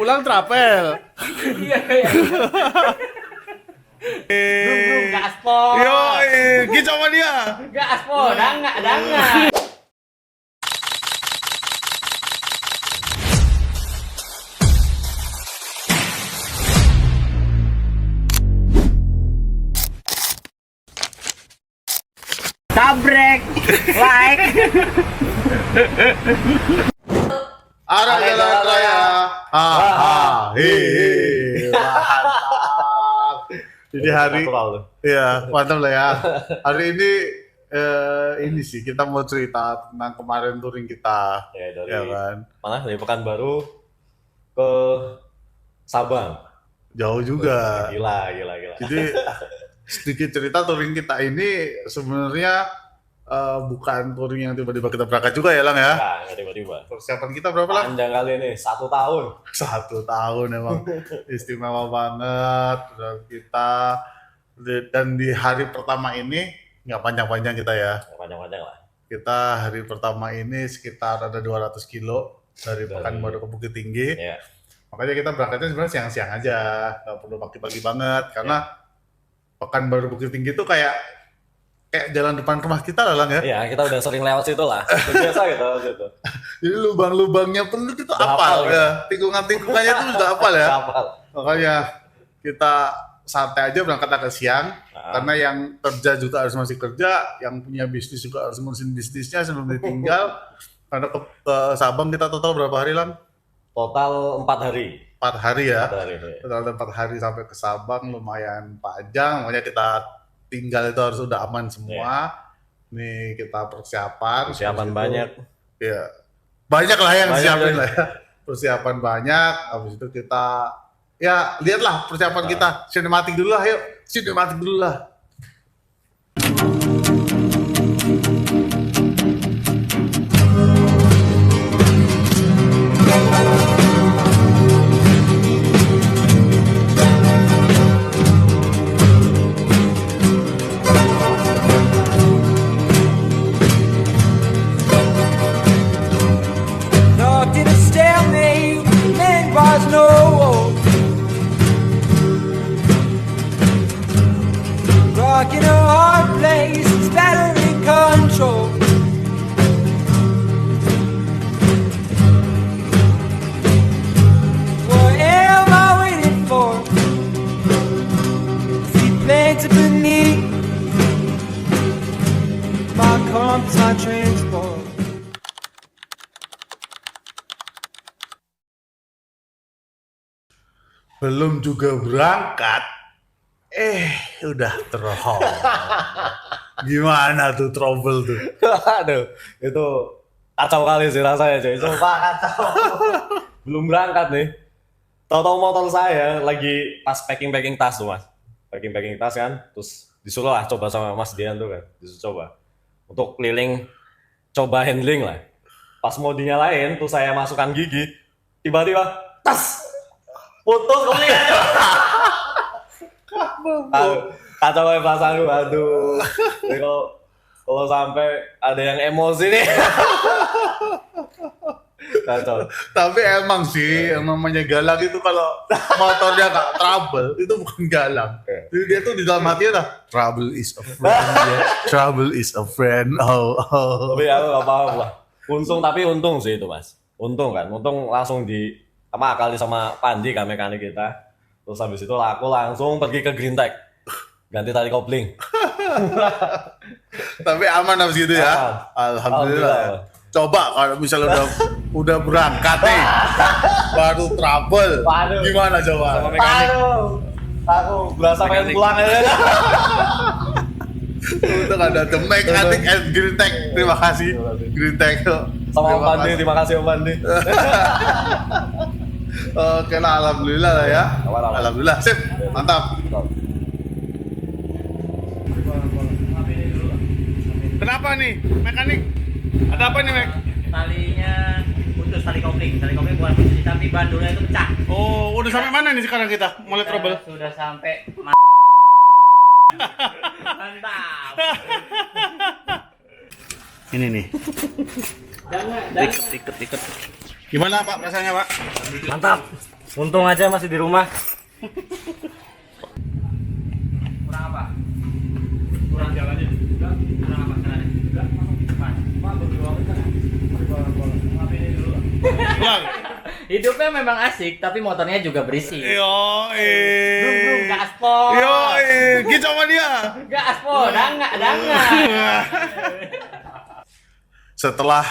Pulang trapel. Iya. Brum, gaspol. Yo, gitu sama dia. Gaspol, danga. Sabrek, like. Arah jalan raya. Jadi hari, ya mantap lah ya. Hari ini sih kita mau cerita tentang kemarin touring kita, Ya, dari ya kan? mana? Dari Pekanbaru ke Sabang. Jauh juga. Gila. Jadi sedikit cerita touring kita ini sebenarnya bukan touring yang tiba-tiba kita berangkat juga ya Lang ya. Nah, nggak tiba-tiba. Persiapan kita berapa Lang? Panjang kali ini, 1 tahun. 1 tahun emang istimewa banget dan kita dan di hari pertama ini nggak panjang-panjang kita ya. Panjang-panjang lah. Kita hari pertama ini sekitar ada 200 kilo dari Pekanbaru ke Bukit Tinggi. Ya. Makanya kita berangkatnya sebenarnya siang-siang aja, nggak perlu pagi-pagi banget karena Pekanbaru Bukit Tinggi itu kayak jalan depan rumah kita lah Lang ya. Iya, kita udah sering lewat situ lah. Biasa gitu. Jadi lubang-lubangnya penduduk itu Udah apal hafal, ya. Tikungan-tikungannya itu juga apal ya. Kapal. Makanya kita santai aja berangkat agak siang karena yang kerja juga harus masih kerja, yang punya bisnis juga harus ngurusin bisnisnya sebelum ditinggal. Karena ke Sabang kita total berapa hari Lang? Total 4 hari. 4 hari ya. 4 hari. Total 4 hari sampai ke Sabang lumayan panjang, makanya kita tinggal itu harus udah aman semua. Nih kita persiapan Banyak. Ya. Banyak lah yang Banyak, disiapin banyak. lah ya. Persiapan banyak, habis itu kita ya lihatlah persiapan kita. Sinematik dulu lah, yuk. Sinematik dulu lah. Knocked in a stalemate, there was no hope. Rock in a hard place, it's better in control. What am I waiting for? Feet planted beneath my compass transport. Belum juga berangkat, udah terhong. Gimana tuh trouble tuh? Aduh, itu kacau kali sih rasanya, coy. Sumpah kacau. Belum berangkat nih. Tahu-tahu motor saya lagi pas packing tas tuh, Mas. Packing tas kan, terus disuruh lah coba sama Mas Dian tuh kan. Disuruh coba. Untuk keliling, coba handling lah. Pas mau dinyalain, tuh saya masukkan gigi. Tiba-tiba, tas! Putus kemudian. Kacau kayak perasaan gue, aduh. Jadi kalau sampai ada yang emosi nih. Kacau. Tapi emang sih, yang namanya galang itu kalau motornya nggak trouble, itu bukan galang. Jadi dia tuh di dalam hatinya dah, trouble is a friend, ya. Trouble is a friend. Oh. Tapi aku gak paham lah. Untung sih itu, Mas. Untung langsung akali sama Pandi kan mekanik kita. Terus habis itu aku langsung pergi ke Green Tech. Ganti tali kopling. Tapi aman habis gitu ya. Alhamdulillah. Coba kalau misalnya udah berangkat nih, baru trouble. Waduh. Gimana coba? Sama mekanik. Aku berasa pengen pulang aja. Untuk ada The Mechanic and Green Tech. Terima kasih Green Tech. Sama Om Pandi, terima kasih Om Pandi. Oke lah, alhamdulillah lah ya. Alhamdulillah, sip, mantap. Kenapa nih, mekanik? Ada apa nih, Mek? Talinya putus, tali kopling bukan putus tapi bandulnya itu pecah. Oh, udah sampai mana nih sekarang kita? Mulai trouble? Sudah sampai mantap. Ini nih. Jangan. Iket. Gimana Pak rasanya Pak? Mantap. Untung aja masih di rumah. Kurang apa? Kurang jalannya juga. Kurang apa jalannya juga? Mas, maaf ini dulu. Hidupnya memang asik, tapi motornya juga berisik. Yo, Brum, gaspol. Yo, gitu sama dia. Gaspol, dangak. Setelah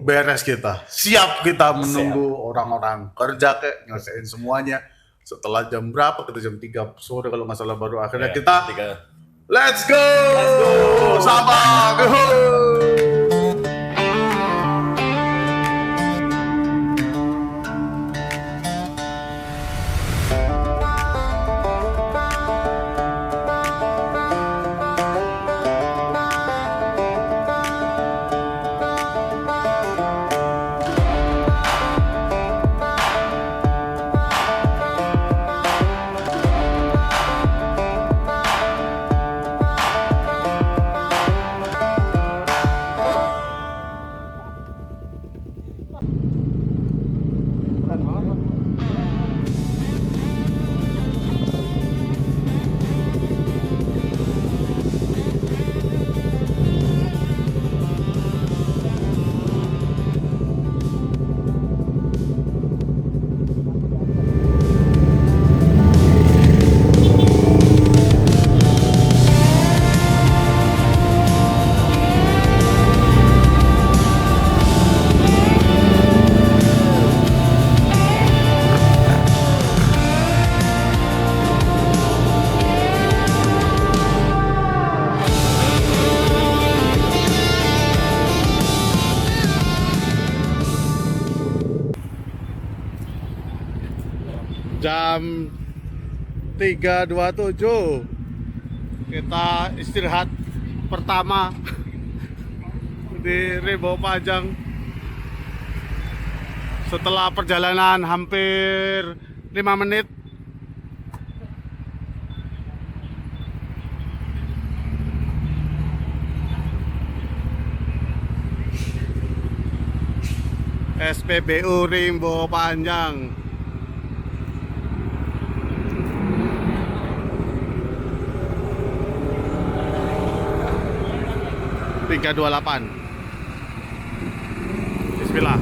beres kita, siap kita menunggu orang-orang kerja kayak nyelesain semuanya. Setelah jam berapa? Kita jam 3 sore kalau nggak salah baru akhirnya kita let's go. Sabang. Jam 3.27 kita istirahat pertama di Rimbo Panjang setelah perjalanan hampir 5 menit. SPBU Rimbo Panjang. Tiga 28. Bismillah.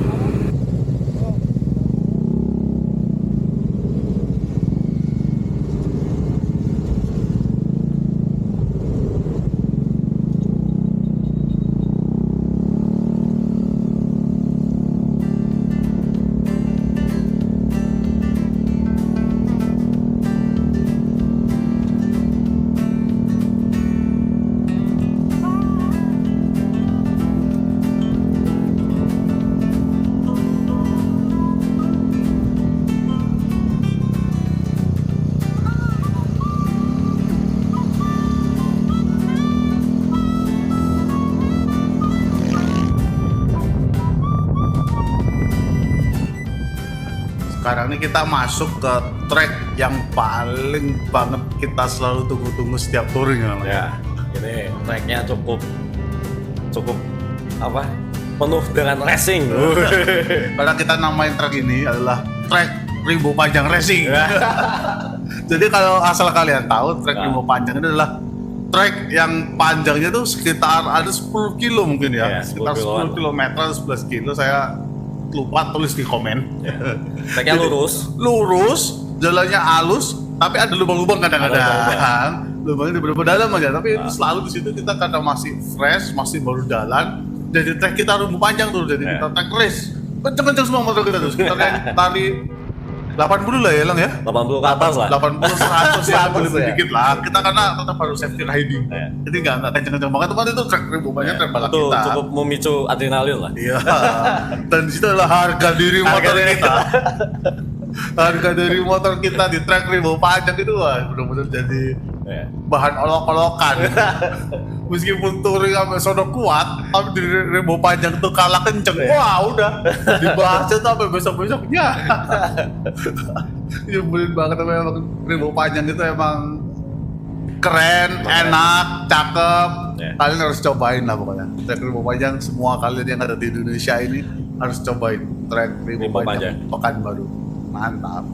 Sekarang ini kita masuk ke trek yang paling banget kita selalu tunggu-tunggu setiap touring Ya, ini tracknya cukup apa? Penuh dengan racing. Karena kita namain trek ini adalah trek Rimbo Panjang Racing. Jadi kalau asal kalian tahu trek Rimbo Panjang ini adalah trek yang panjangnya tuh sekitar ada 10 kilo mungkin ya, Ya, 10 sekitar 10 kiloan. kilometer, 11 kilo. Saya lupa, tulis di komen. Tracknya lurus. Lurus, jalannya halus, tapi ada lubang-lubang kadang-kadang. Lubangnya di beberapa dalam aja, tapi itu selalu di situ kita karena masih fresh, masih baru jalan. Jadi trek kita Rimbo Panjang tuh, jadi kita trek race. Kenceng-kenceng semua motor kita tuh, sekitar yang tali 80 lah ya Lang ya. 80 ke atas lah. 80 100 ya, 100 lebih ya. dikit lah. Kita karena tetap harus safety riding. Jadi nggak kenceng-kenceng banget, teman itu trek Rimbo Panjang trek balap Itu kita. cukup memicu adrenalin lah. Iya. Dan di situ adalah harga diri motor diri. kita. Harga diri motor kita di trek Rimbo Panjang itu wah benar-benar jadi bahan olok-olokan. Meskipun touring sampai sono kuat, tapi di Rimbo Panjang tuh kalah kenceng. Wah udah dibahasnya tuh sampai besok-besoknya. Nyebelin banget, tapi emang Rimbo Panjang itu emang keren, enak, cakep. Kalian harus cobain lah pokoknya. Trek Rimbo Panjang, semua kalian yang ada di Indonesia ini harus cobain trek Rimbo Rimbo Panjang Panjang. Pekanbaru. Mantap.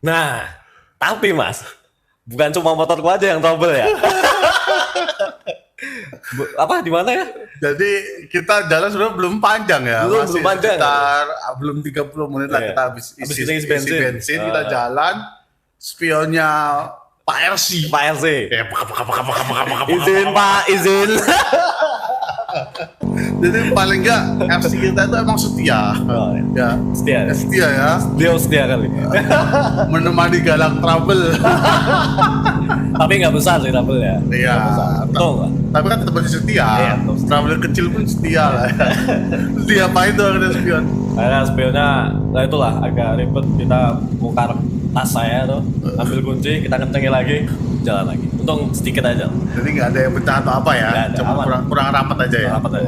Nah, tapi Mas, bukan cuma motorku aja yang trouble ya. Apa di mana ya? Jadi kita jalan sebenarnya belum panjang ya. Belum panjang. Sekitar belum 30 menit lah Iya. kita habis isi bensin. bensin. Kita jalan. Spionnya Pak RC. Pak RC. Baka. Izin Pak, izin. Jadi paling enggak FC kita itu emang setia. Oh, Ya. setia. Setia ya. Dia setia kali. Menemani galang trouble. Tapi nggak besar sih trouble ya. Iya. Betul nggak? Tapi kan tetap masih setia. Iya, betul. Trouble kecil pun setia lah. Dia apain tuh ada spion? Karena spionnya, nah itulah agak ribet, kita bongkar tas saya tuh, ambil kunci, kita kencengin lagi, jalan lagi. Untung sedikit aja. Jadi nggak ada yang pecah atau apa ya? Nggak ada, Cuma aman. kurang rapat aja ya. Apa tadi?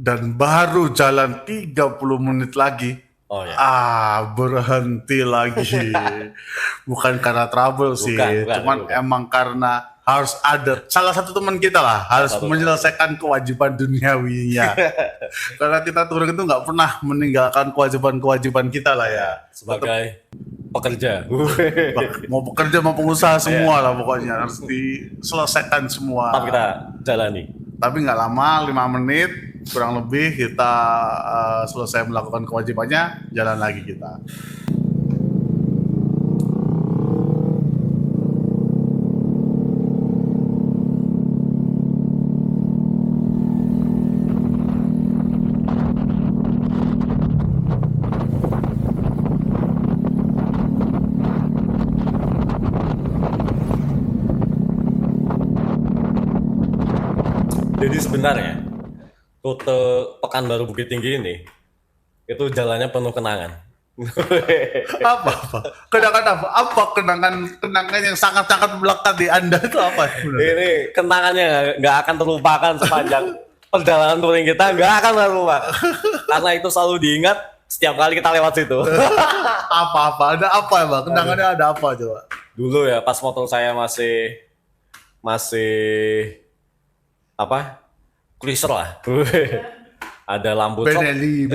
dan baru jalan 30 menit lagi. Oh ya. Berhenti lagi. Bukan karena trouble sih, Bukan, cuman bukan. emang karena harus ada salah satu teman kita lah harus satu menyelesaikan kewajiban duniawinya. Karena kita touring itu nggak pernah meninggalkan kewajiban kita lah ya. Sebagai pekerja. Mau pekerja mau pengusaha semua lah pokoknya harus diselesaikan semua. Tetap kita jalani. Tapi nggak lama, 5 menit kurang lebih kita selesai melakukan kewajibannya, jalan lagi kita. Jadi sebenarnya rute Pekanbaru Bukit Tinggi ini itu jalannya penuh kenangan. Apa? Kenangan yang sangat-sangat melekat di Anda itu apa sebenarnya? Ini kenangannya nggak akan terlupakan sepanjang perjalanan touring kita, nggak akan terlupakan. Karena itu selalu diingat setiap kali kita lewat situ. Apa? Ada apa ya, Bang? Kenangannya ada apa coba? Dulu ya pas motor saya masih apa? Cruiser lah. Ada lampu Benelli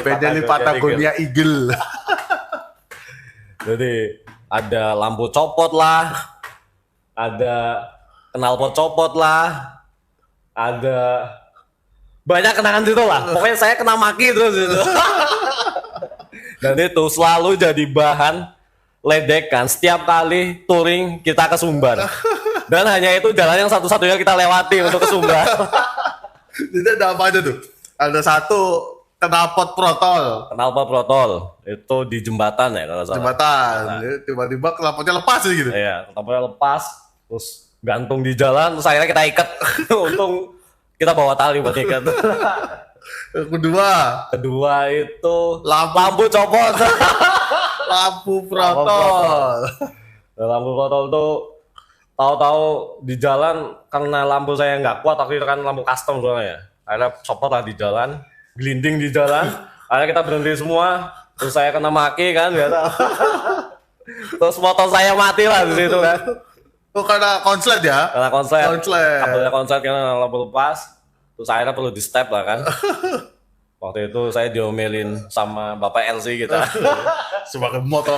Benelli Patagonia Eagle. Jadi ada lampu copot lah, ada knalpot copot lah, ada banyak kenangan situ lah. Pokoknya saya kena maki terus itu. Dan itu selalu jadi bahan ledekan setiap kali touring kita ke Sumbar. Dan hanya itu jalan yang satu-satunya kita lewati untuk ke Sumbar. Jadi ada apa aja tuh? Ada satu knalpot protol. Knalpot protol itu di jembatan ya kalau salah. Jembatan. Tiba-tiba knalpotnya lepas aja gitu. Iya, knalpotnya lepas, terus gantung di jalan, terus akhirnya kita ikat. Untung kita bawa tali buat ikat. Yang kedua itu Lampu. lampu copot. lampu protol. Lampu protol tuh tahu-tahu di jalan karena lampu saya nggak kuat, waktu itu kan lampu custom soalnya ya. Akhirnya copot lah di jalan, gelinding di jalan. Akhirnya kita berhenti semua, terus saya kena maki kan, nggak tahu. Terus motor saya mati lah di situ kan. Oh, karena konslet ya? Karena konslet, Konslet. kabelnya konslet karena lampu lepas, terus akhirnya perlu di step lah kan. Waktu itu saya diomelin sama Bapak LC kita. Sebagai motor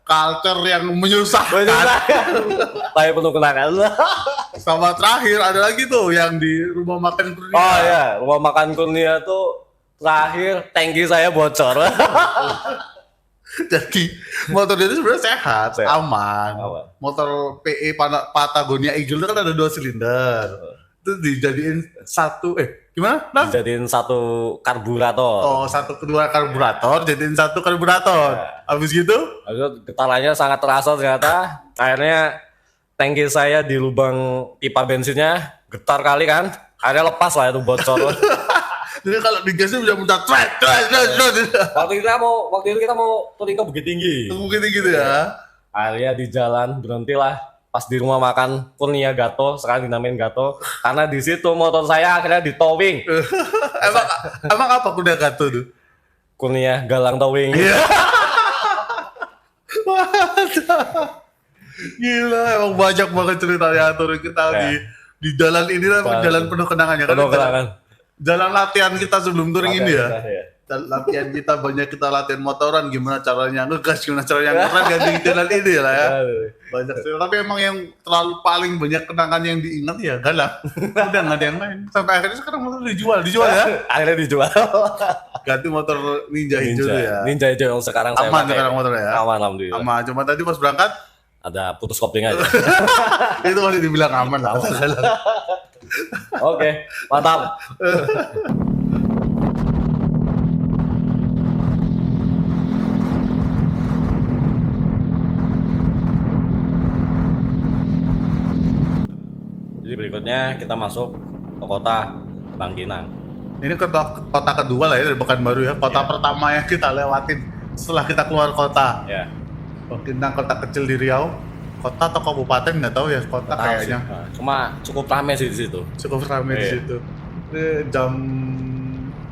culture yang menyusahkan. Tapi penuh kenangan. Sama terakhir ada lagi tuh yang di rumah makan Kurnia. Oh ya, rumah makan Kurnia tuh terakhir tangki saya bocor. Jadi motor itu sebenarnya sehat, Sehat. aman. Aman. Motor PE Patagonia Eagle itu kan ada 2 silinder. Itu dijadiin satu, gimana? Nah? Dijadiin satu karburator. Oh, kedua karburator, jadiin satu karburator. Habis gitu? Habis itu getarannya sangat terasa ternyata. Akhirnya tangki saya di lubang pipa bensinnya getar kali kan. Akhirnya lepas lah itu bocor. Jadi kalau digasnya bisa muntah Waktu itu kita mau touring ke Bukit Tinggi. mungkin gitu ya. Akhirnya di jalan berhentilah pas di rumah makan Kurnia Gato, sekarang dinamain Gato, karena di situ motor saya akhirnya di towing. emang apa kuda gato tuh? Kurnia Galang Towing. Gila, emang banyak banget ceritanya touring kita di jalan ini lah, jalan penuh kenangannya kan. Penuh kenangan. Jalan latihan kita sebelum touring ini ya. Iya. Latihan kita banyak kita latihan motoran, gimana caranya ngegas, gimana caranya ngerem ganti jalan ini lah ya. Banyak sih. Tapi emang yang terlalu paling banyak kenangan yang diingat ya Galang. Udah nggak ada yang lain. Sampai akhirnya sekarang motor dijual ya. Akhirnya dijual. Ganti motor Ninja hijau tuh ya. Ninja hijau yang sekarang saya Aman pakai. sekarang motornya ya. Aman alhamdulillah. Aman. Cuma tadi pas berangkat Ada putus kopling aja. itu masih dibilang aman lah. Oke, mantap. Jadi berikutnya kita masuk ke kota Bangkinang. Ini kota kedua lah ya dari Pekanbaru ya. Kota pertama yang kita lewatin setelah kita keluar kota. Ya, Bangkinang kota kecil di Riau. kota atau kabupaten nggak tahu ya, kota Tahu sih. kayaknya. Nah, cuma cukup ramai sih di situ. Cukup ramai di Iya. situ. Jam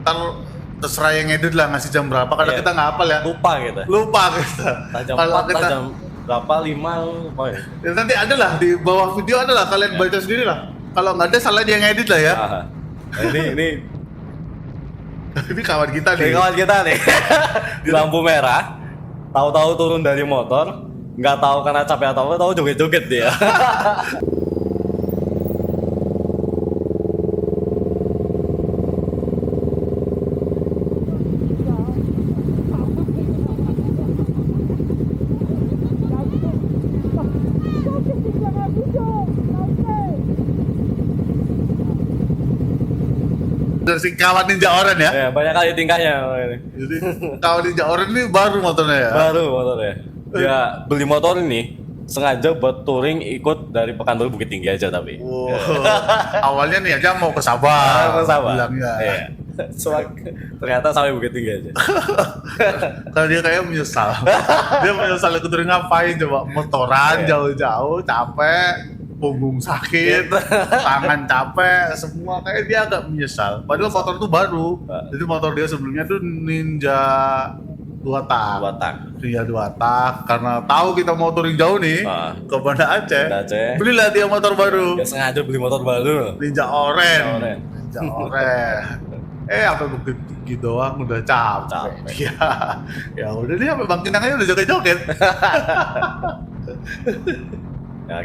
ntar terserah yang edit lah ngasih jam berapa karena Iya. kita nggak hafal ya. Lupa kita. Lupa kita. Entah jam Kalau 4, entah jam berapa, 5, lupa ya. Ya, nanti ada lah di bawah video ada lah kalian baca sendiri lah. Kalau nggak ada salah dia yang edit lah ya. Ah. Nah, ini Ini kawan kita nih. kawan kita nih. Di lampu merah, tahu-tahu turun dari motor, nggak tahu karena capek atau apa, tahu joget-joget dia. Dari si kawan ninja oren ya. Ya, banyak kali tingkahnya ini. Jadi kawan ninja oren ini baru motornya ya. Baru motornya. Dia beli motor ini sengaja buat touring ikut dari Pekanbaru Bukit Tinggi aja tapi. Wow. Awalnya nih aja mau ke Sabah. Sama. Bilangnya. Iya. Ternyata sampai Bukit Tinggi aja. Karena dia kayak menyesal. Dia menyesal ikut touring ngapain coba motoran Iya. jauh-jauh capek, punggung sakit, tangan capek, semua kayak dia agak menyesal. Padahal motor itu baru. Jadi motor dia sebelumnya tuh Ninja 2 tak. 2 tak. Ninja 2 tak karena tahu kita mau touring jauh nih ke Banda Aceh. Banda Aceh. Belilah dia motor baru. Dia sengaja beli motor baru. Ninja Oren. Ninja Oren. Ninja Oren. Sampai Bukit Tinggi doang udah capek. Capek. Iya. Ya udah dia sampai Bang Kinangnya udah joget-joget. Ya,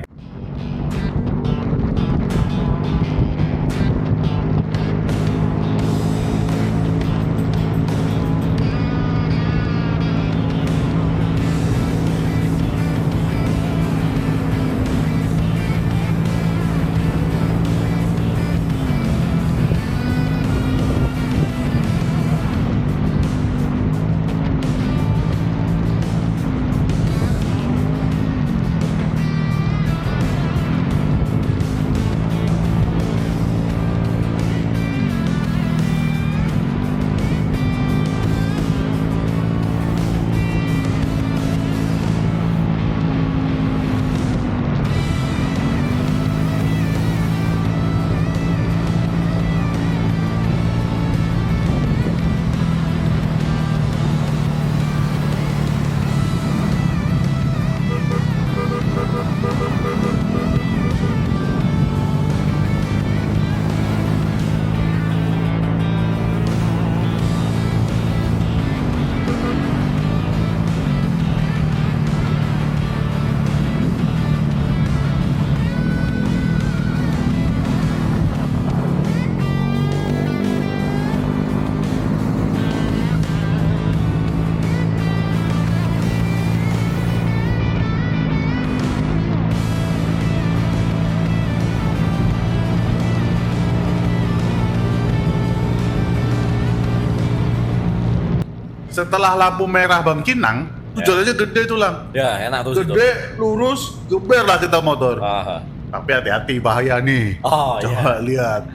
Setelah lampu merah Bang Kinang, tuh jalannya gede tuh Lang. ya enak tuh situ. Gede, lurus, geber lah kita motor. Ah. Tapi hati-hati bahaya nih. Oh, Coba lihat.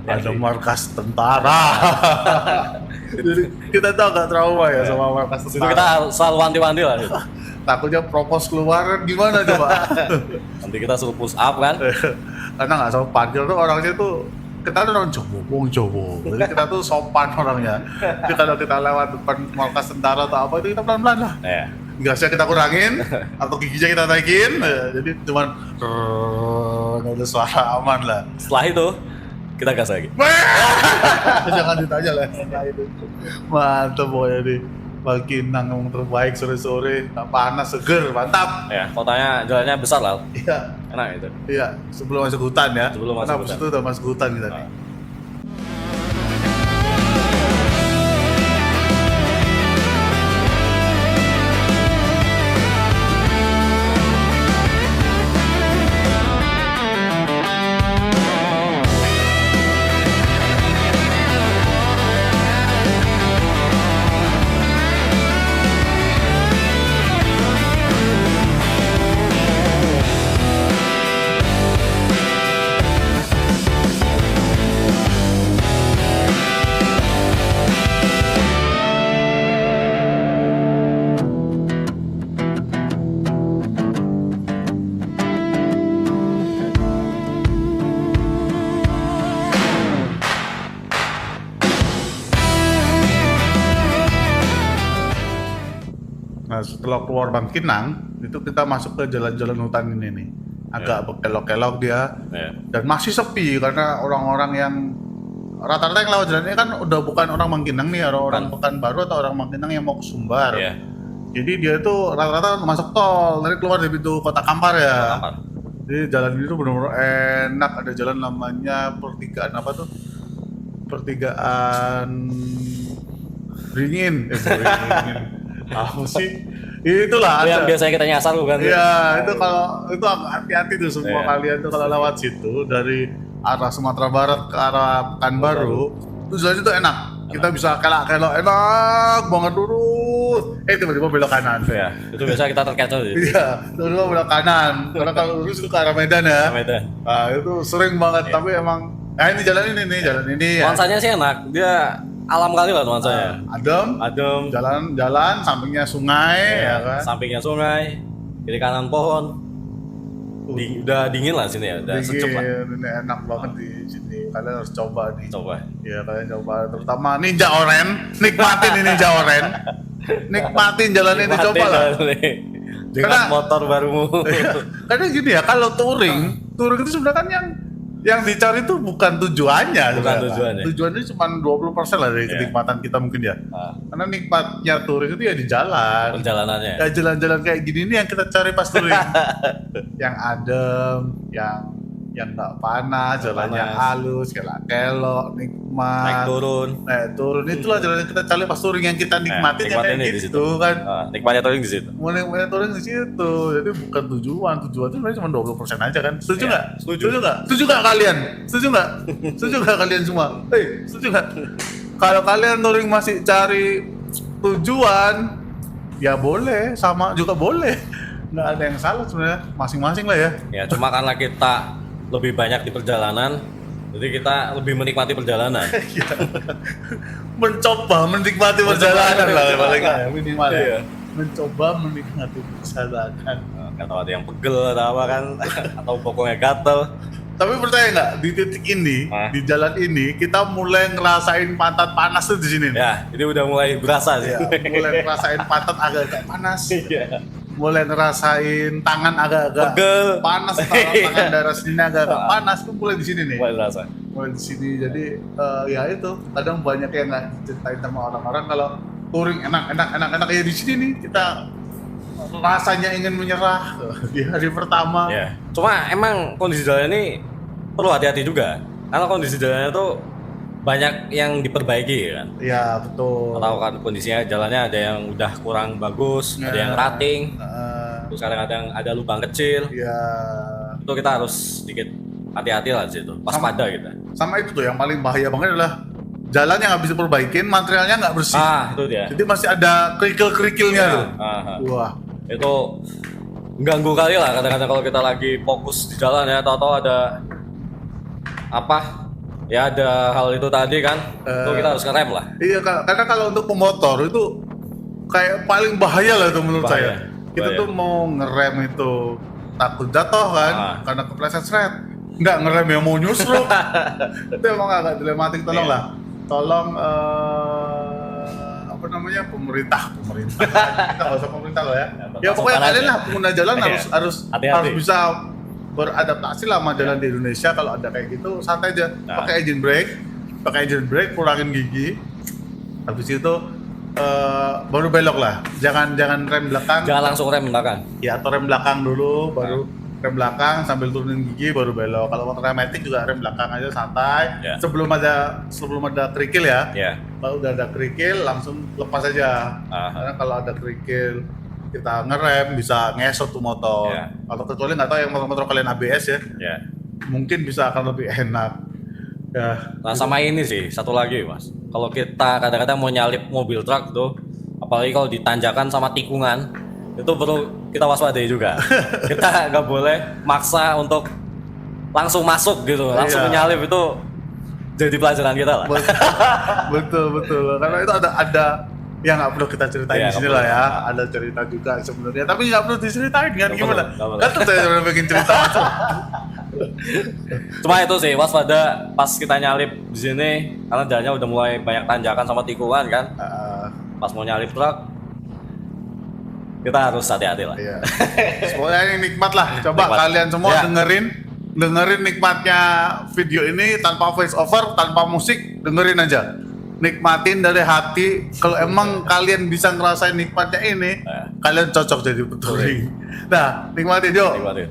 Ada markas tentara. Jadi kita tuh agak trauma ya sama markas Situ tentara. kita selalu wanti-wanti lah. Situ. Takutnya propos keluar gimana coba? Nanti kita suruh push up kan. Karena nggak sopan, kita tuh orangnya tuh kita tuh orang Jowo, wong Jowo. Jadi kita tuh sopan orangnya. Jadi kalau kita lewat depan markas tentara atau apa itu kita pelan-pelan lah. Ya. Gasnya kita kurangin atau giginya kita naikin. Jadi cuman ada suara aman lah. Setelah itu kita gas lagi. Jangan ditanya lah setelah itu. Mantap pokoknya nih. Bang Kinang ngomong terbaik sore-sore, tak panas, seger, mantap. Ya, kotanya jalannya besar lah. Iya, Enak itu. iya. Sebelum masuk hutan ya. Sebelum masuk Karena hutan. habis itu udah masuk hutan kita nih. Nah setelah keluar Bangkinang itu kita masuk ke jalan-jalan hutan ini nih, agak berkelok-kelok dia Ya. dan masih sepi karena orang-orang yang rata-rata yang lewat jalan ini kan udah bukan orang Bangkinang nih, orang Pekanbaru atau orang Bangkinang yang mau ke Sumbar. Iya. Jadi dia itu rata-rata masuk tol, nanti keluar dari pintu Kota Kampar ya. Kampar. Jadi jalan ini tuh benar-benar enak, ada jalan namanya pertigaan apa tuh? Pertigaan Beringin. Beringin. Apa sih? Itulah Itu yang ada. biasanya kita nyasar bukan? Iya, itu kalau itu agak hati-hati tuh semua Iya. kalian tuh kalau lewat situ dari arah Sumatera Barat ke arah Pekanbaru, itu jalan itu enak. Kita bisa kelak-kelok enak banget lurus. Tiba-tiba belok kanan. Ya, itu biasa kita terkecoh sih. Iya, tiba-tiba belok kanan. Karena kalau lurus itu ke arah Medan ya. Medan. Nah, itu sering banget, tapi emang ini jalan ini nih, jalan ini ya. Nuansanya sih enak, dia alam kali lah nuansanya. Adem, jalan-jalan, sampingnya sungai ya kan. Sampingnya sungai, kiri kanan pohon. Udah dingin lah sini ya, udah sejuk lah. Dingin, ini enak banget di sini. Kalian harus coba nih. Coba. Ya kalian coba, terutama Ninja Oren, nikmatin ini Ninja Oren. Nikmatin jalan ini coba lah. Dengan Karena- motor barumu. Karena gini ya, kalau touring itu sebenarnya kan yang dicari itu bukan tujuannya. Bukan sebenarnya. tujuannya. Tujuannya cuma 20% lah dari Iya. kenikmatan kita mungkin ya. Ah, Karena nikmatnya touring itu ya di jalan. perjalanannya. Ya jalan-jalan kayak gini nih yang kita cari pas touring. Yang adem, yang nggak panas, jalannya panas. halus, kelak-kelok, nikmat. Naik turun. Naik turun. Itulah jalan yang kita cari pas touring yang kita nikmatin ya nikmatin kayak di gitu kan. Nikmatnya touring di situ. Mulai touring di situ. Jadi bukan tujuan itu sebenarnya cuma 20% aja kan. Setuju Iya, nggak? setuju. Setuju nggak? Setuju nggak kalian? Setuju nggak? Setuju nggak kalian semua? Setuju nggak? Kalau kalian touring masih cari tujuan, ya boleh, sama juga boleh. Nggak ada yang salah sebenarnya, masing-masing lah ya. Ya, cuma karena kita lebih banyak di perjalanan, jadi kita lebih menikmati perjalanan. Mencoba menikmati perjalanan lah paling nggak ya, minimal ya. Iya. Mencoba menikmati perjalanan. Nggak tahu ada yang pegel atau apa kan, atau pokoknya gatel. Tapi percaya nggak, di titik ini, Hah? di jalan ini, kita mulai ngerasain pantat panas tuh di sini. nih. Ya, ini udah mulai berasa sih. Ya, mulai ngerasain pantat agak-agak panas. Iya. Mulai ngerasain tangan agak-agak Pegel. panas, tangan darah sini agak-agak panas tuh mulai di sini nih. Mulai berasa. Mulai di sini. Jadi ya itu, kadang banyak yang nggak diceritain sama orang-orang kalau touring enak ya di sini nih kita rasanya ingin menyerah di hari pertama. Ya. Cuma emang kondisi jalan ini perlu hati-hati juga. Karena kondisi jalannya tuh banyak yang diperbaiki kan. Ya betul. Atau kan kondisinya jalannya ada yang udah kurang bagus, ada yang Ya. rating, Eh, terus kadang-kadang ada lubang kecil. ya Itu kita harus sedikit hati-hati lah di situ, waspada kita. sama itu tuh yang paling bahaya banget adalah jalan yang habis diperbaikin materialnya nggak bersih. Itu dia. Jadi masih ada kerikil-kerikilnya tuh. Wah, Itu ganggu kali lah kadang-kadang kalau kita lagi fokus di jalan ya, tahu-tahu ada apa? Ya ada hal itu tadi kan, itu kita harus ngerem lah. iya karena kalau untuk pemotor itu kayak paling bahaya lah itu menurut Bahaya, saya. Kita bahaya. tuh mau ngerem itu takut jatuh kan, karena kepleset seret. Nggak ngerem yang mau nyusruk. Itu emang agak dilematik. Tolong Iya. lah, tolong apa namanya pemerintah. Kita nggak usah pemerintah loh ya. Ya langsung pokoknya panas kalian ya. lah pengguna jalan Iya. harus Hati-hati. bisa beradaptasi lah sama jalan di Indonesia. Kalau ada kayak gitu santai aja, Nah. pakai engine brake, kurangin gigi. Habis itu baru belok lah. Jangan rem belakang. Jangan langsung rem belakang. Ya atau rem belakang dulu, baru rem belakang sambil turunin gigi baru belok. Kalau motor matic juga rem belakang aja santai. Ya. Sebelum ada kerikil ya. Ya. Kalau udah ada kerikil langsung lepas aja. Karena kalau ada kerikil kita ngerem bisa ngesot tuh motor. Ya. Atau kecuali nggak tahu yang motor kalian ABS ya, Ya. mungkin bisa akan lebih enak. Ya. Nah sama ini sih satu lagi mas, kalau kita kadang-kadang mau nyalip mobil truk tuh, apalagi kalau ditanjakan sama tikungan, itu perlu kita waspadai juga. Kita nggak boleh maksa untuk langsung masuk gitu, langsung Iya. menyalip itu jadi pelajaran kita lah. betul. Karena itu ada yang nggak perlu kita ceritain Iya, di sini nggak lah perlu. ya. Ada cerita juga sebenarnya, tapi nggak perlu diceritain kan Nggak gimana? perlu, nggak perlu. Kan tuh saya udah bikin cerita. Cuma itu sih waspada pas kita nyalip di sini, karena jalannya udah mulai banyak tanjakan sama tikungan kan. Pas mau nyalip truk, kita harus hati-hati lah. Iya. Pokoknya ini nikmat lah. Coba Nikmat. kalian semua Ya. dengerin nikmatnya video ini tanpa voice over, tanpa musik, dengerin aja. Nikmatin dari hati. Kalau emang kalian bisa ngerasain nikmatnya ini, kalian cocok jadi petouring. Nah, nikmatin yuk. Nikmatin.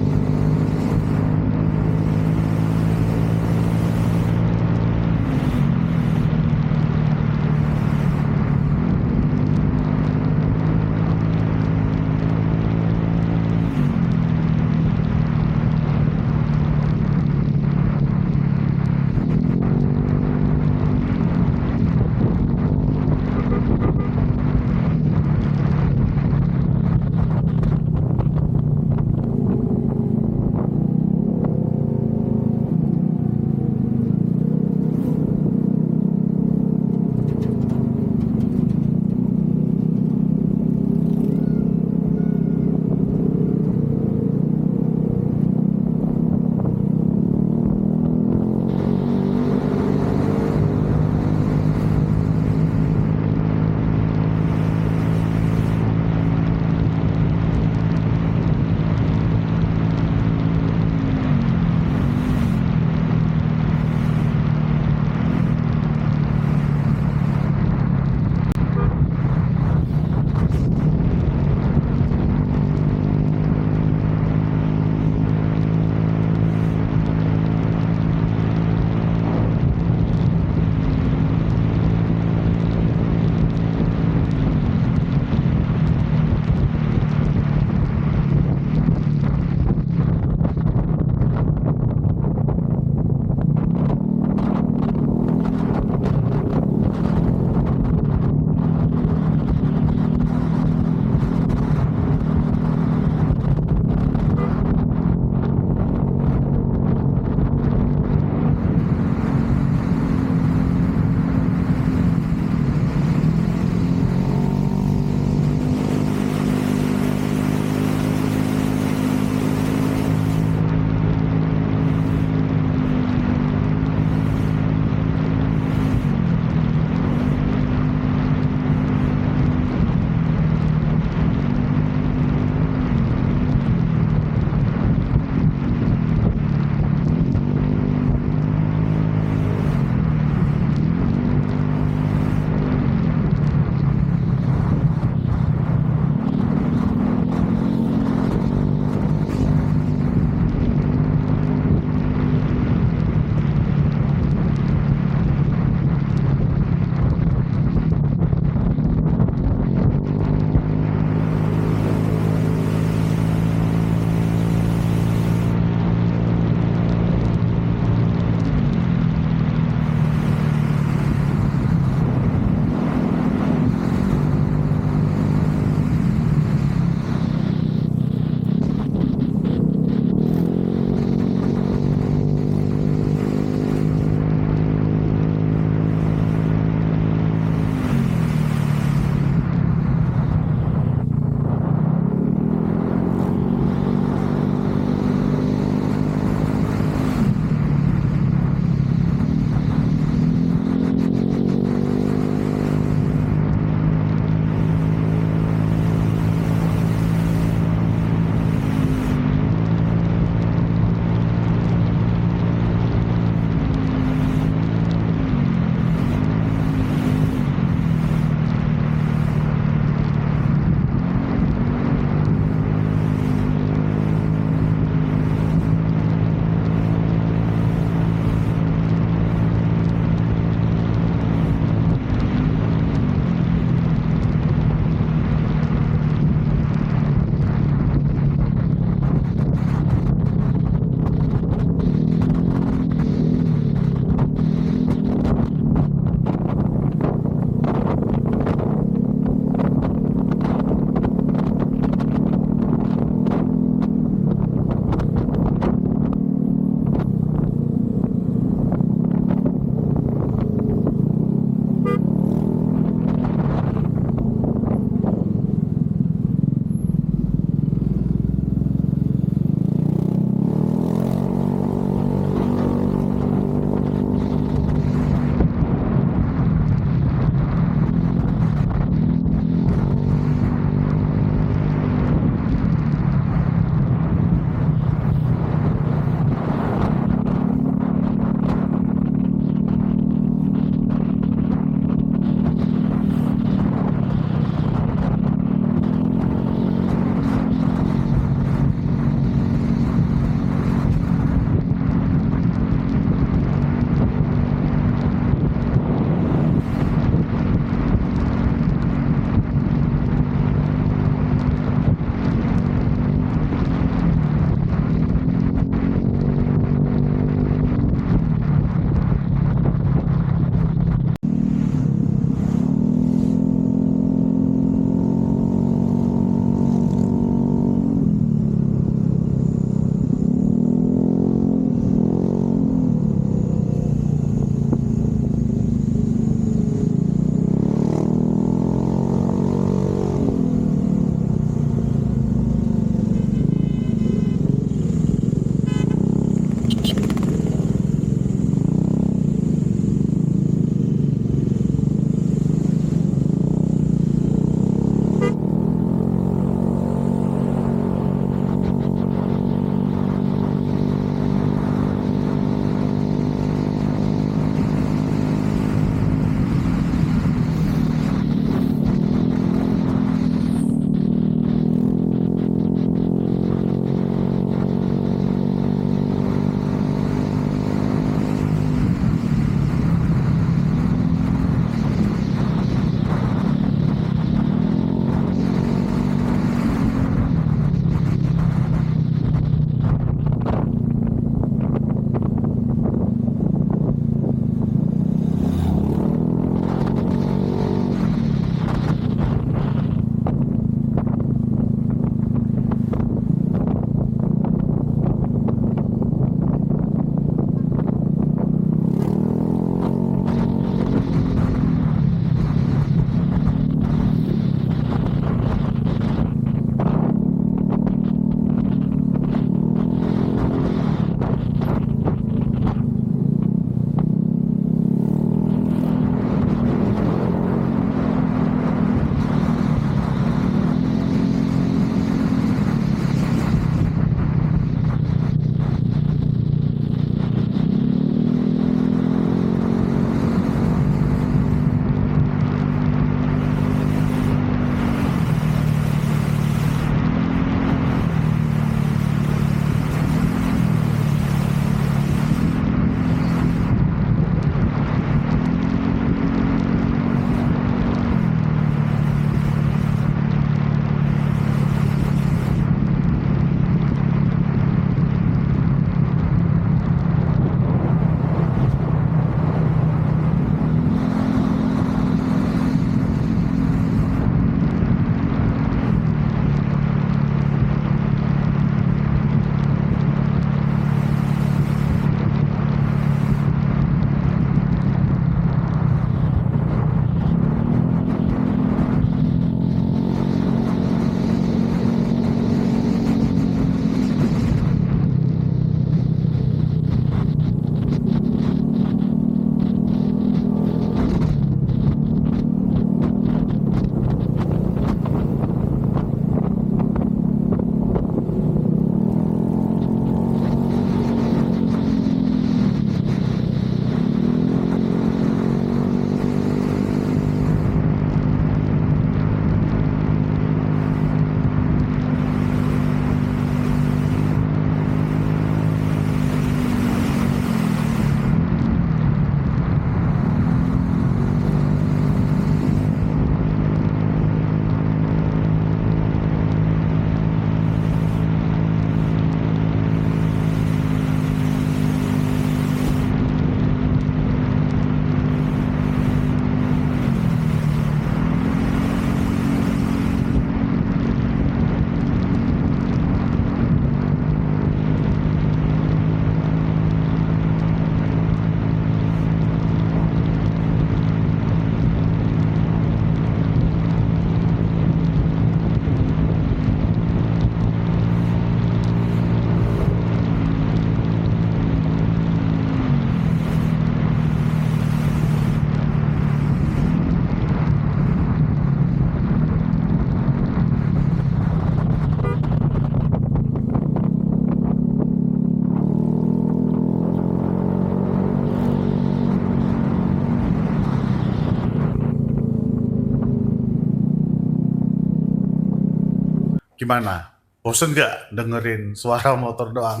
Gimana? Bosen nggak dengerin suara motor doang?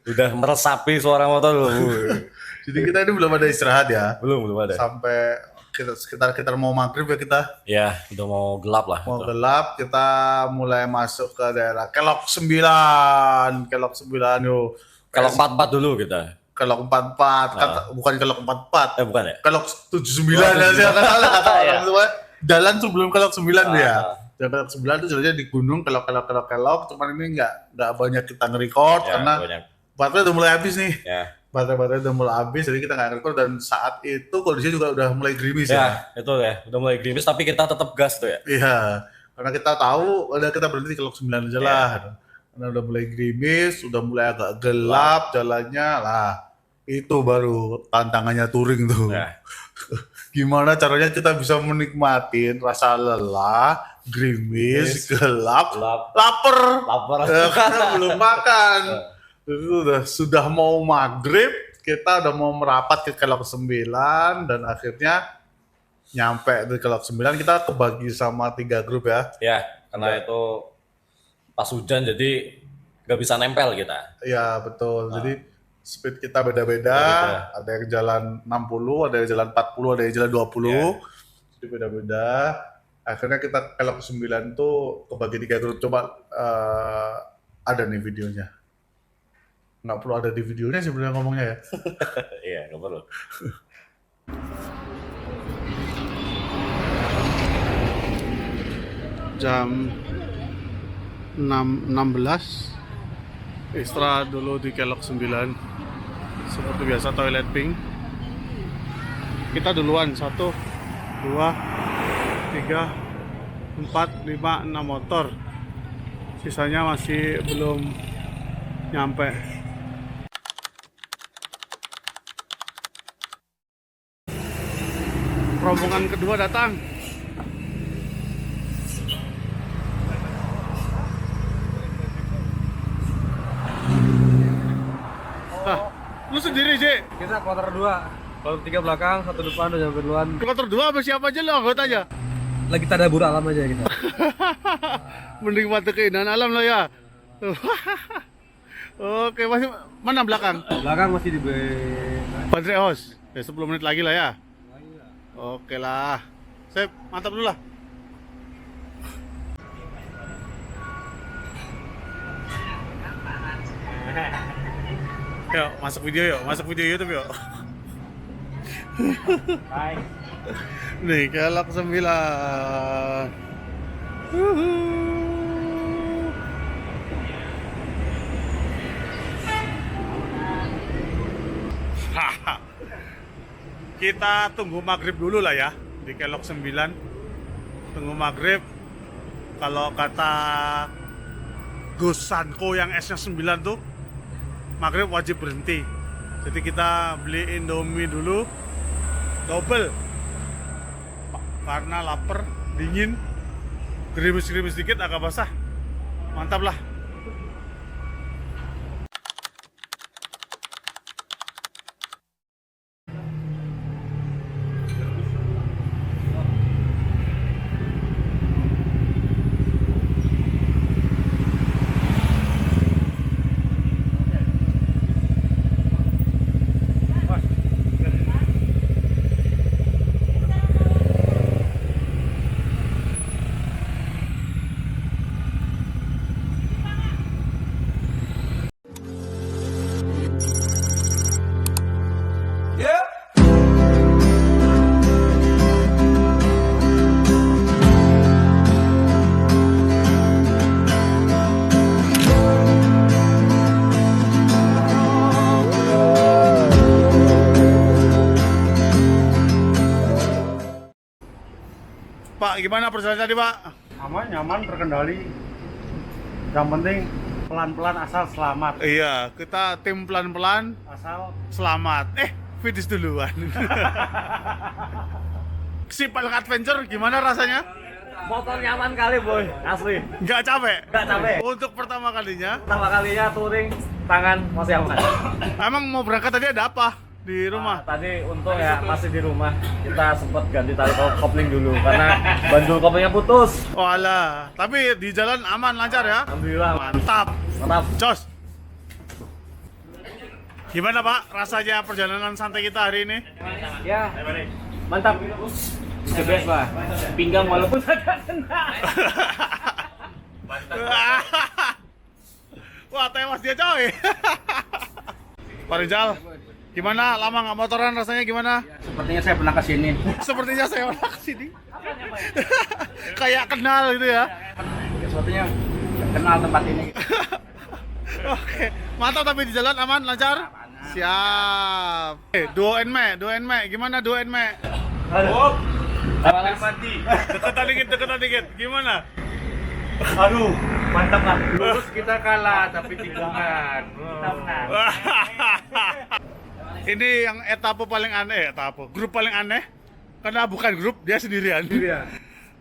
Udah meresapi suara motor loh. Jadi kita ini belum ada istirahat ya. belum ada. Sampai sekitar mau maghrib ya kita. Ya, udah mau gelap lah. Mau Gitu. gelap, kita mulai masuk ke daerah Kelok 9. Kelok 9 yuk. Kalau 44 dulu kita. Kelok 44, bukan Kelok 44. Bukan ya? Kelok 79 ya sih kata Iya. orang tua. Jalan sebelum Kelok 9 ya. Ah. Jalan Kelok 9 itu jalannya di gunung kelok, cuman ini nggak banyak kita nge-record Ya, karena banyak. baterai udah mulai habis nih. Ya. Baterai udah mulai habis, jadi kita nggak nge-record dan saat itu kondisinya juga udah mulai gerimis ya. Ya, itu ya. Udah mulai gerimis tapi kita tetap gas tuh ya. Iya, karena kita tahu udah kita berhenti di Kelok 9 aja lah. Karena udah mulai gerimis, udah mulai agak gelap jalannya lah. Itu baru tantangannya touring tuh. Ya. Gimana caranya kita bisa menikmatin rasa lelah, gerimis, gelap, lapar. Lapar. Karena belum makan. Itu sudah mau maghrib, kita udah mau merapat ke Kelok 9 dan akhirnya nyampe di Kelok 9 kita kebagi sama 3 grup ya. Ya, karena itu pas hujan jadi nggak bisa nempel kita. Iya betul. Jadi speed kita beda-beda. Ada yang jalan 60, ada yang jalan 40, ada yang jalan 20. Jadi beda-beda. Akhirnya kita Kelok 9 tuh kebagi 3 grup. Coba ada nih videonya. Nggak perlu ada di videonya sebenarnya ngomongnya ya. Iya, nggak perlu. Jam 6.16 istirahat dulu di Kelok 9 seperti biasa toilet pink. Kita duluan 1 2 3 4 5 6 motor, sisanya masih belum nyampe. Rombongan kedua datang. Lu sendiri, Ji? Kita kloter 2. Kloter 3 belakang, 1 depan udah nyampe duluan. Kloter 2 sama siapa aja lu anggotanya? Lagi tadabur alam aja kita. Menikmati keindahan alam lo ya. Oke, masih mana belakang? Belakang masih di Baterai host. Ya 10 menit lagi lah ya. Oke lah. Sip, mantap dulu lah. Yuk, masuk video YouTube yuk. Hai. Nih, Kelok 9. Kita tunggu maghrib dulu lah ya di Kelok 9. Tunggu maghrib. Kalau kata Gus Sanko yang S-nya 9 tuh, maghrib wajib berhenti. Jadi kita beli Indomie dulu, double. Karena lapar, dingin, gerimis-gerimis dikit agak basah. Mantap lah. Pak, gimana perjalanan tadi, Pak? Aman, nyaman, terkendali. Yang penting pelan-pelan asal selamat. Iya, kita tim pelan-pelan, Asal selamat. Finish duluan. Si paling adventure gimana rasanya? Motor nyaman kali, boy. Asli. Nggak capek? Nggak capek. Untuk pertama kalinya, Pertama kalinya touring, tangan masih aman. emang mau berangkat tadi ada apa? di rumah? Tadi untung ya masih di rumah. Kita sempat ganti tali kopling dulu karena bandul koplingnya putus. Oh alah, tapi di jalan aman lancar ya? Alhamdulillah. Mantap. Mantap. Jos. Gimana Pak rasanya perjalanan santai kita hari ini? Ya, mantap. The best lah. Pinggang walaupun agak kena. Wah tewas dia coy. Pak Rizal, gimana lama nggak motoran rasanya gimana? Sepertinya saya pernah kesini. Sepertinya saya pernah kesini. Kayak kenal gitu ya. Sepertinya kenal tempat ini. Oke, mantap tapi di jalan aman lancar? Siap. Duo Nme, gimana Duo Nme? Mati. Deketan dikit, gimana? Aduh, mantap lah. Lurus kita kalah tapi tikungan. Kita menang. Ini yang grup paling aneh karena bukan grup, dia sendirian.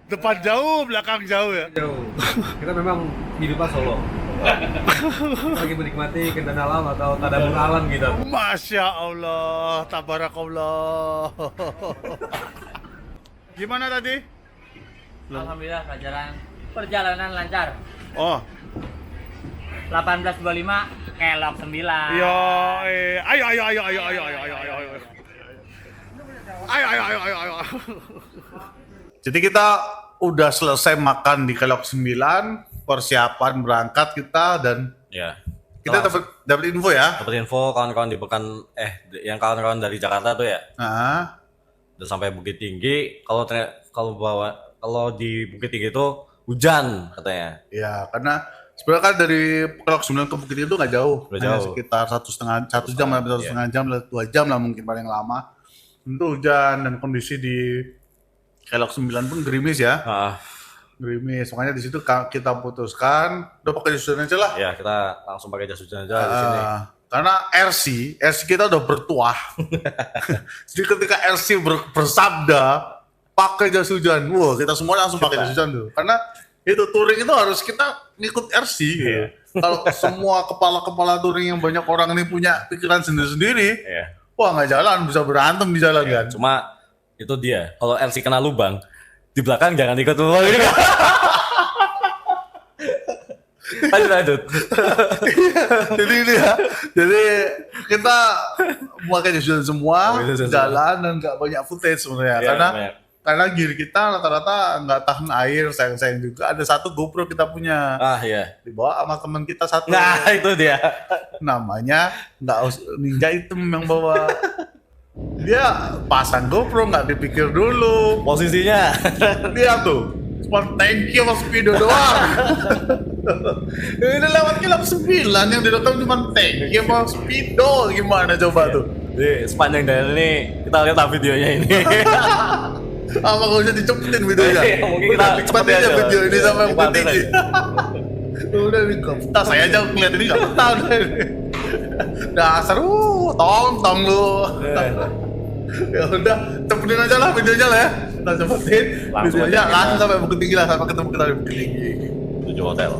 Depan jauh, belakang jauh ya. Jauh. Kita memang hidupnya solo. Lagi menikmati keindahan alam atau tadabur alam gitu. Masya Allah, tabarakallah. Gimana tadi? Alhamdulillah perjalanan lancar. Oh, 18.25 kelok 9. yo, ayo. Jadi kita udah selesai makan di Kelok 9, persiapan berangkat kita dan Ya. kita dapat info ya. Dapat info kawan-kawan di yang kawan-kawan dari Jakarta tuh ya. Nah, Udah sampai Bukit Tinggi. Kalau di Bukit Tinggi itu hujan katanya. ya karena sebenarnya kan dari Kelok 9 ke Bukit itu nggak jauh, Nggak hanya jauh. sekitar 1 jam, Iya. 1,5 jam, 2 jam lah mungkin paling lama. Tentu hujan dan kondisi di Kelok 9 pun gerimis ya. Gerimis, makanya di situ kita putuskan udah pakai jas hujan aja lah. Ya kita langsung pakai jas hujan aja di sini. Karena RC kita udah bertuah. Jadi ketika RC bersabda pakai jas hujan, wah kita semua langsung pakai jas hujan tuh. Karena itu touring itu harus kita ngikut RC gitu. Kalau semua kepala-kepala touring yang banyak orang ini punya pikiran sendiri-sendiri, Iya. wah nggak jalan, bisa berantem di jalan kan. Cuma itu dia. Kalau LC kena lubang, di belakang jangan ikut lubang ini. Lanjut. Jadi ini ya, jadi kita pakai jas hujan semua, Pakai jas hujan jalan dan nggak banyak footage sebenarnya. Iya, banyak. Karena gear kita rata-rata nggak tahan air, sayang-sayang juga. Ada satu GoPro kita punya, Iya. dibawa sama teman kita satu. Nah, itu dia. Namanya Ninja Item yang bawa. Dia pasang GoPro nggak dipikir dulu. Posisinya. Dia tuh cuma tanki sama speedo doang. Ini lewat Kelok 9 yang direkam cuma tanki sama speedo. Gimana coba tuh? Jadi sepanjang jalan ini kita lihat videonya ini. Apa nggak usah dicepetin videonya? Iya, mungkin kita Udah nikmatin cepetin aja aja. video ini sampai yang Nikmatin penting. Udah nih, nggak betah. Saya aja ngeliat ini nggak betah. Dasar, tong lu. Ya udah, cepetin aja lah videonya lah ya. Kita cepetin Langsung videonya, aja langsung kita- sampai Bukit Tinggi lah, sampai ketemu kita di Bukit Tinggi. 7 hotel.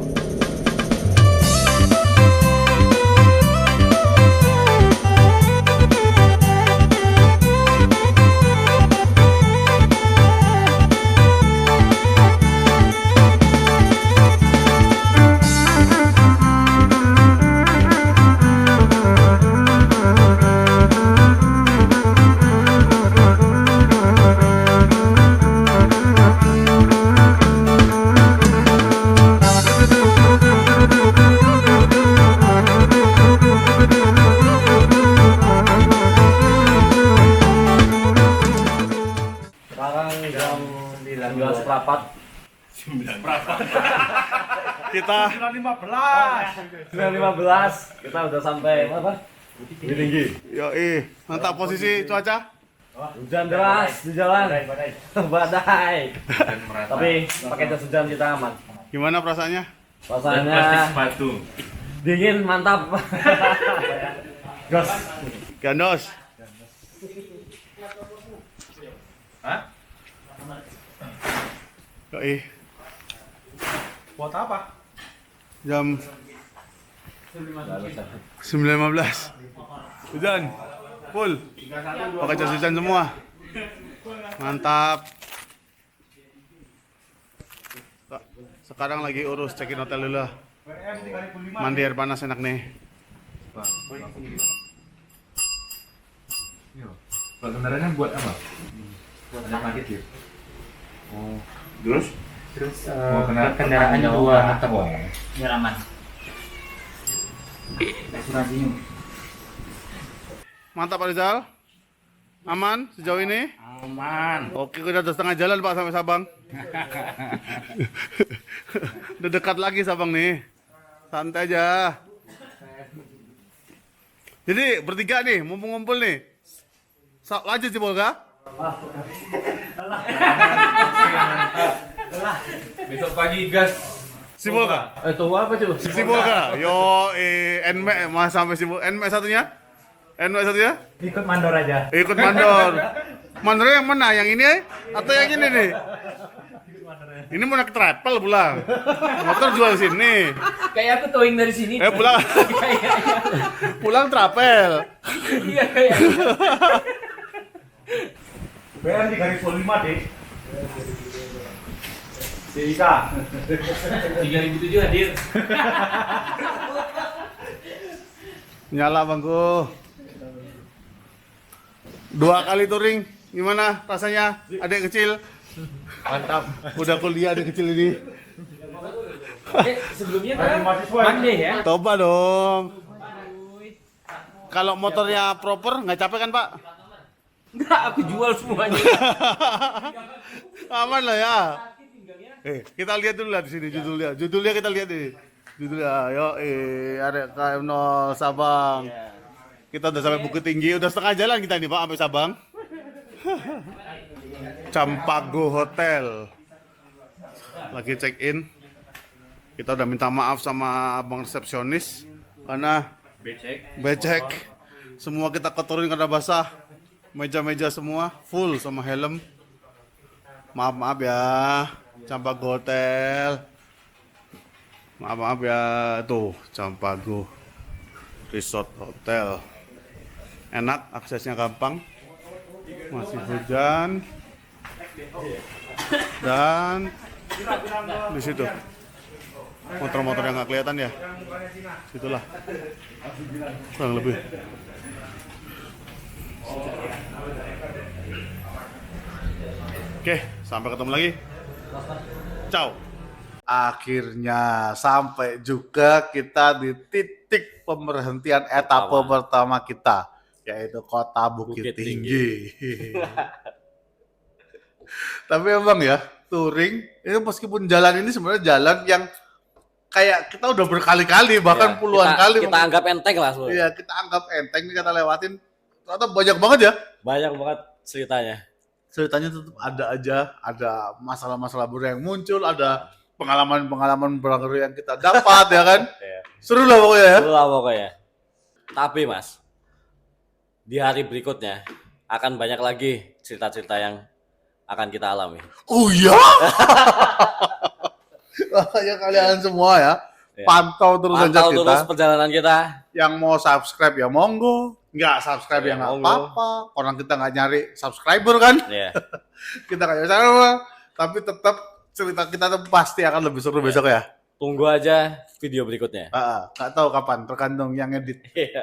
Sekarang jam 19 seperempat. Kita 9.15 kita udah sampai apa? Bukit Tinggi. yoi, mantap posisi cuaca. Hujan deras di jalan. Badai. Tapi pakai jas hujan kita aman. Gimana perasaannya? Rasanya dingin, mantap. Gas. Gandos. Yoi, Buat apa? jam 9.15. Hujan. Full. Pakai jas hujan semua. Mantap. Sekarang lagi urus check-in hotel dulu. Mandi air panas enak nih. Kalau kendaraannya buat apa? Buat anak magit ya. Oh, terus kendaraan dua atau oh. biar aman. Asuransinya. Mantap Pak Rizal. Aman sejauh ini? Aman. Oke, kita udah setengah jalan Pak sampai Sabang. Udah dekat lagi Sabang nih. Santai aja. Jadi bertiga nih, mumpung ngumpul nih. Lanjut sih Bolga. Besok pagi gas. Si Bolga. Itu apa tuh? Si Bolga. Yo, NME mas sampai si NME satunya. NME satunya? Ikut mandor aja. Ikut mandor. Mandornya yang mana? Yang ini atau yang ini nih? Ini mau naik travel pulang. Motor jual sini. Kayak aku towing dari sini. Pulang. Pulang travel. Iya kayak. BR 3.5 deh. Ika. 3007 hadir. Nyala bangku. 2 kali touring. Gimana rasanya adik kecil? Mantap. Udah kuliah adik kecil ini. Sebelumnya kan Monday ya. Coba dong. Kalau motornya proper nggak capek kan Pak? Enggak, aku jual semuanya. Aman lah ya. Kita lihat dulu lah di sini judulnya. Judulnya kita lihat nih. Judulnya, yo ada KM0 Sabang. Kita udah sampai Bukit Tinggi, udah setengah jalan kita nih Pak sampai Sabang. Campago Hotel. Lagi check in. Kita udah minta maaf sama abang resepsionis karena becek. Semua kita kotorin karena basah. Meja-meja semua full sama helm. Maaf ya, Campago Hotel. Maaf ya, tuh Campago Resort Hotel. Enak, aksesnya gampang. Masih hujan. Dan di situ motor-motor yang nggak kelihatan ya. Situlah. Kurang lebih. Oke, sampai ketemu lagi. Ciao. Akhirnya sampai juga kita di titik pemberhentian etape pertama kita, yaitu Kota Bukit Tinggi. Tapi emang ya, touring itu meskipun jalan ini sebenarnya jalan yang kayak kita udah berkali-kali, bahkan Ya, puluhan kali. Kita anggap enteng lah sebenarnya. Iya, kita anggap enteng nih kita lewatin. Ternyata banyak banget ya. Banyak banget ceritanya. Ceritanya tetap ada aja, ada masalah-masalah baru yang muncul, ada pengalaman-pengalaman baru yang kita dapat ya kan. Iya. Seru lah pokoknya ya. Seru lah pokoknya. Tapi Mas, di hari berikutnya akan banyak lagi cerita-cerita yang akan kita alami. Oh iya. Makanya kalian semua ya, Ya. pantau terus aja Pantau kita. terus perjalanan kita. Yang mau subscribe ya monggo, nggak subscribe ya nggak monggo. apa-apa. Orang kita nggak nyari subscriber kan. Ya. Kita nggak nyari subscriber, tapi tetap cerita kita tuh pasti akan lebih seru besok ya. Tunggu aja video berikutnya. Nggak tahu kapan, tergantung yang edit. Iya.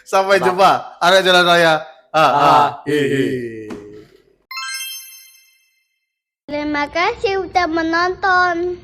Sampai jumpa. Ada jalan raya. Hihi. Terima kasih sudah menonton.